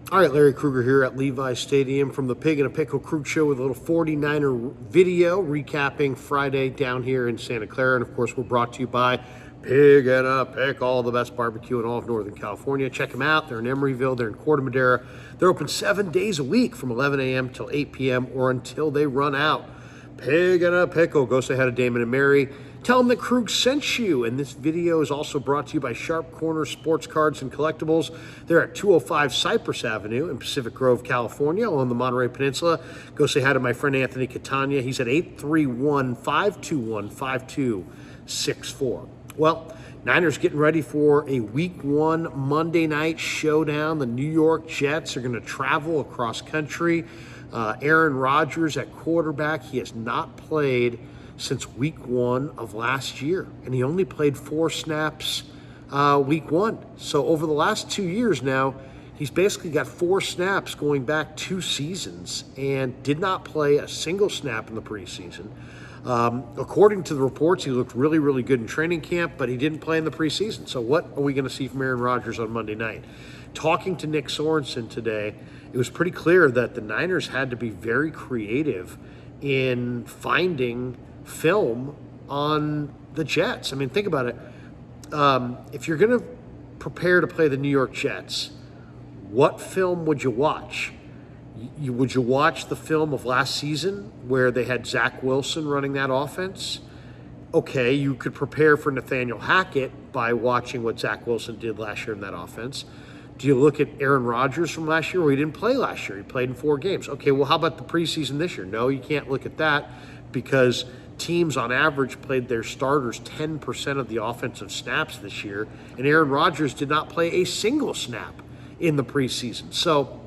All right, Larry Krueger here at Levi's Stadium from the Pig and a Pickle Krug Show with a little 49er video recapping Friday down here in Santa Clara. And of course, we're brought to you by Pig and a Pickle, the best barbecue in all of Northern California. Check them out. They're in Emeryville. They're in Corte Madera. They're open 7 days a week from 11 a.m. till 8 p.m. or until they run out. Pig and a Pickle. Go say hi to Damon and Mary. Tell them that Krug sent you. And this video is also brought to you by Sharp Corner Sports Cards and Collectibles. They're at 205 Cypress Avenue in Pacific Grove, California, along the Monterey Peninsula. Go say hi to my friend Anthony Catania. He's at 831-521-5264. Well, Niners getting ready for a Week 1 Monday night showdown. The New York Jets are going to travel across country. Aaron Rodgers at quarterback. He has not played since Week 1 of last year, and he only played 4 snaps Week 1. So over the last 2 years now, he's basically got 4 snaps going back 2 seasons and did not play a single snap in the preseason. According to the reports, he looked really, really good in training camp, but he didn't play in the preseason. So what are we going to see from Aaron Rodgers on Monday night? Talking to Nick Sorensen today, it was pretty clear that the Niners had to be very creative in finding film on the Jets. I mean, think about it. If you're going to prepare to play the New York Jets, what film would you watch? Would you watch the film of last season where they had Zach Wilson running that offense? Okay, you could prepare for Nathaniel Hackett by watching what Zach Wilson did last year in that offense. Do you look at Aaron Rodgers from last year where he didn't play last year? He played in 4 games. Okay, well, how about the preseason this year? No, you can't look at that because teams on average played their starters 10% of the offensive snaps this year, and Aaron Rodgers did not play a single snap in the preseason. So,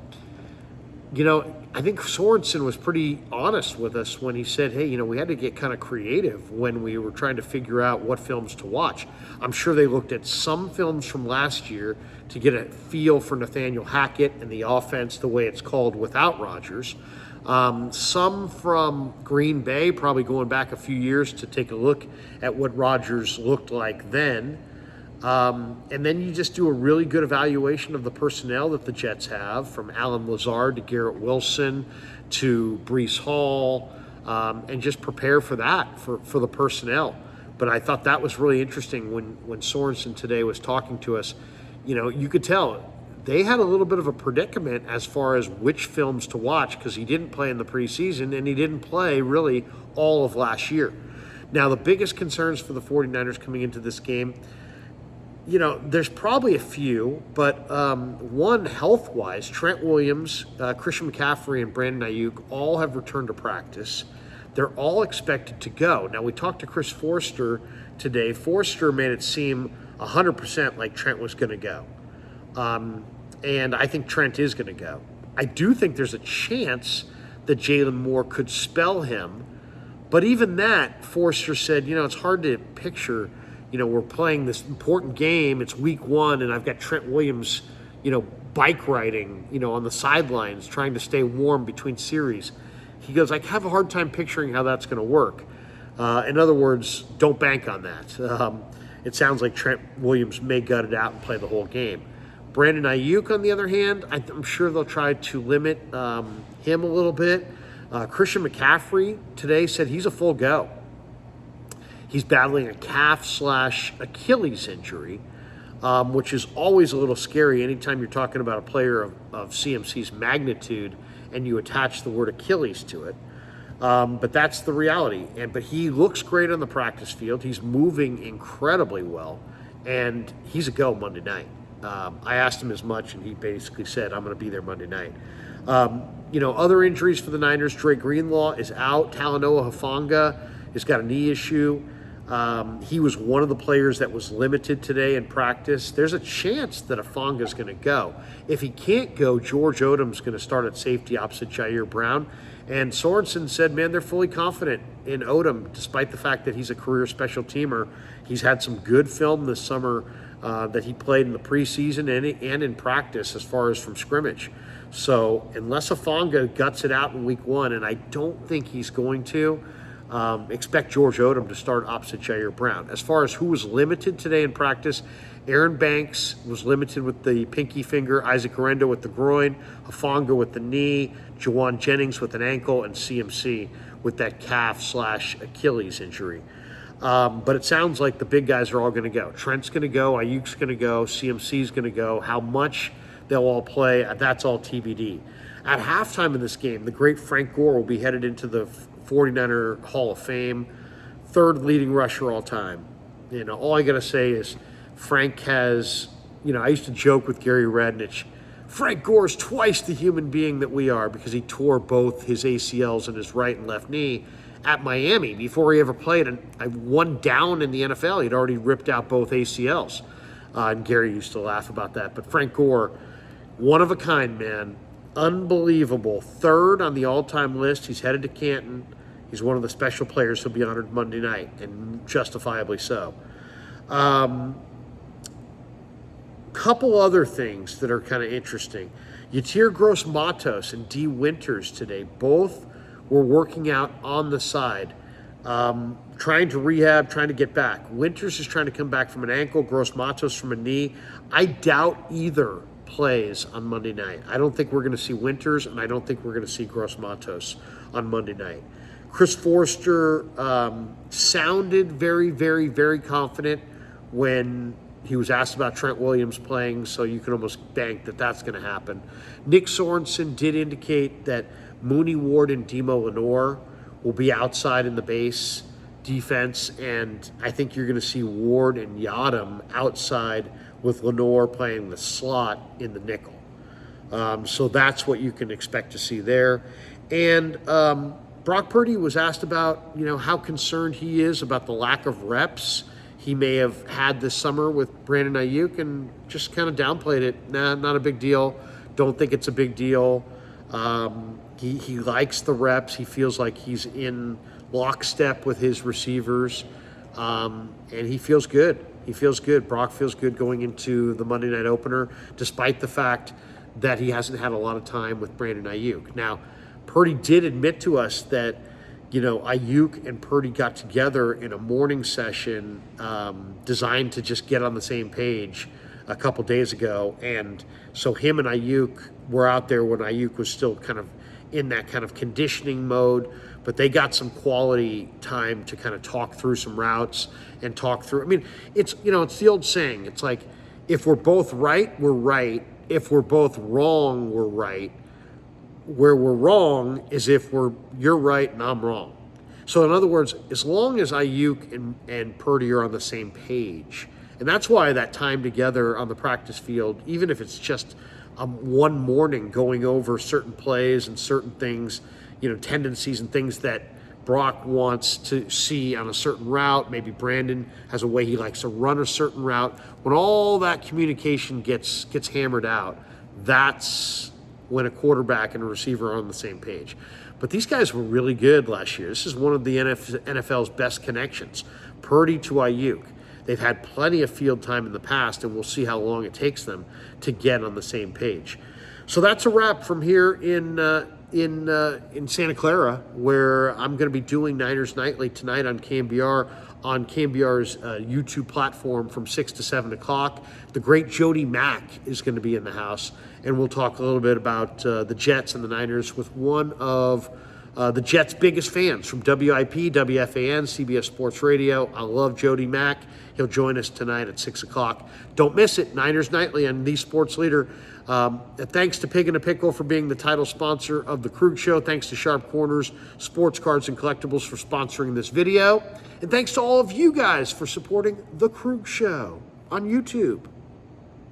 you know, I think Sorensen was pretty honest with us when he said, hey, you know, we had to get kind of creative when we were trying to figure out what films to watch. I'm sure they looked at some films from last year to get a feel for Nathaniel Hackett and the offense the way it's called without Rodgers. Some from Green Bay, probably going back a few years to take a look at what Rodgers looked like then. And then you just do a really good evaluation of the personnel that the Jets have, from Alan Lazard to Garrett Wilson to Breece Hall, and just prepare for that, for the personnel. But I thought that was really interesting when Sorensen today was talking to us. You know, you could tell they had a little bit of a predicament as far as which films to watch because he didn't play in the preseason and he didn't play really all of last year. Now, the biggest concerns for the 49ers coming into this game, you know, there's probably a few, but one, health-wise, Trent Williams, Christian McCaffrey, and Brandon Aiyuk all have returned to practice. They're all expected to go. Now, we talked to Chris Forster today. Forster made it seem 100% like Trent was going to go. And I think Trent is going to go. I do think there's a chance that Jalen Moore could spell him. But even that, Forster said, you know, it's hard to picture, you know, we're playing this important game. It's Week 1, and I've got Trent Williams, you know, bike riding, you know, on the sidelines, trying to stay warm between series. He goes, I have a hard time picturing how that's going to work. In other words, don't bank on that. It sounds like Trent Williams may gut it out and play the whole game. Brandon Aiyuk, on the other hand, I'm sure they'll try to limit him a little bit. Christian McCaffrey today said he's a full go. He's battling a calf/Achilles injury, which is always a little scary anytime you're talking about a player of CMC's magnitude and you attach the word Achilles to it. But that's the reality. But he looks great on the practice field. He's moving incredibly well, and he's a go Monday night. I asked him as much, and he basically said, I'm going to be there Monday night. You know, other injuries for the Niners, Dre Greenlaw is out. Talanoa Hufanga has got a knee issue. He was one of the players that was limited today in practice. There's a chance that Hufanga is going to go. If he can't go, George Odom's going to start at safety opposite Jair Brown. And Sorensen said, man, they're fully confident in Odom, despite the fact that he's a career special teamer. He's had some good film this summer that he played in the preseason and in practice as far as from scrimmage. So unless Hufanga guts it out in Week 1, and I don't think he's going to, Expect George Odom to start opposite Jair Brown. As far as who was limited today in practice, Aaron Banks was limited with the pinky finger, Isaac Orendo with the groin, Hufanga with the knee, Jawan Jennings with an ankle, and CMC with that calf/Achilles injury. But it sounds like the big guys are all going to go. Trent's going to go, Aiyuk's going to go, CMC's going to go. How much they'll all play, that's all TBD. At halftime in this game, the great Frank Gore will be headed into the 49er Hall of Fame, third leading rusher all time. All I got to say is Frank has, I used to joke with Gary Rednich, Frank Gore's twice the human being that we are, because he tore both his ACLs in his right and left knee at Miami before he ever played. And one down in the NFL, he'd already ripped out both ACLs. And Gary used to laugh about that. But Frank Gore, one of a kind, man. Unbelievable. Third on the all-time list. He's headed to Canton. He's one of the special players who'll be honored Monday night, and justifiably so. Couple other things that are kind of interesting. Yatir Gross-Matos and D. Winters today both were working out on the side, trying to rehab, trying to get back. Winters is trying to come back from an ankle, Gross-Matos from a knee. I doubt either plays on Monday night. I don't think we're going to see Winters, and I don't think we're going to see Gross-Matos on Monday night. Chris Forster sounded very, very, very confident when he was asked about Trent Williams playing, so you can almost bank that that's going to happen. Nick Sorensen did indicate that Mooney Ward and Demo Lenore will be outside in the base defense, and I think you're going to see Ward and Yadam outside with Lenore playing the slot in the nickel. So that's what you can expect to see there. And Brock Purdy was asked about, how concerned he is about the lack of reps he may have had this summer with Brandon Aiyuk, and just kind of downplayed it. Nah, not a big deal. Don't think it's a big deal. He likes the reps. He feels like he's in lockstep with his receivers, and he feels good. He feels good. Brock feels good going into the Monday night opener, despite the fact that he hasn't had a lot of time with Brandon Aiyuk. Now, Purdy did admit to us that, Aiyuk and Purdy got together in a morning session designed to just get on the same page a couple days ago. And so him and Aiyuk were out there when Aiyuk was still kind of in that kind of conditioning mode, but they got some quality time to kind of talk through some routes and talk through. I mean, it's the old saying. It's like, if we're both right, we're right. If we're both wrong, we're right. Where we're wrong is if you're right and I'm wrong. So in other words, as long as Aiyuk and Purdy are on the same page, and that's why that time together on the practice field, even if it's just one morning going over certain plays and certain things, tendencies and things that Brock wants to see on a certain route. Maybe Brandon has a way he likes to run a certain route. When all that communication gets hammered out, that's when a quarterback and a receiver are on the same page. But these guys were really good last year. This is one of the NFL's best connections. Purdy to Aiyuk. They've had plenty of field time in the past, and we'll see how long it takes them to get on the same page. So that's a wrap from here in Santa Clara, where I'm going to be doing Niners Nightly tonight on KMBR, on KMBR's YouTube platform from 6 to 7 o'clock. The great Jody Mack is going to be in the house, and we'll talk a little bit about the Jets and the Niners with one of the Jets' biggest fans from WIP, WFAN, CBS Sports Radio. I love Jody Mack. He'll join us tonight at 6 o'clock. Don't miss it. Niners Nightly on The Sports Leader. Thanks to Pig and a Pickle for being the title sponsor of The Krug Show. Thanks to Sharp Corners, Sports Cards and Collectibles for sponsoring this video. And thanks to all of you guys for supporting The Krug Show on YouTube.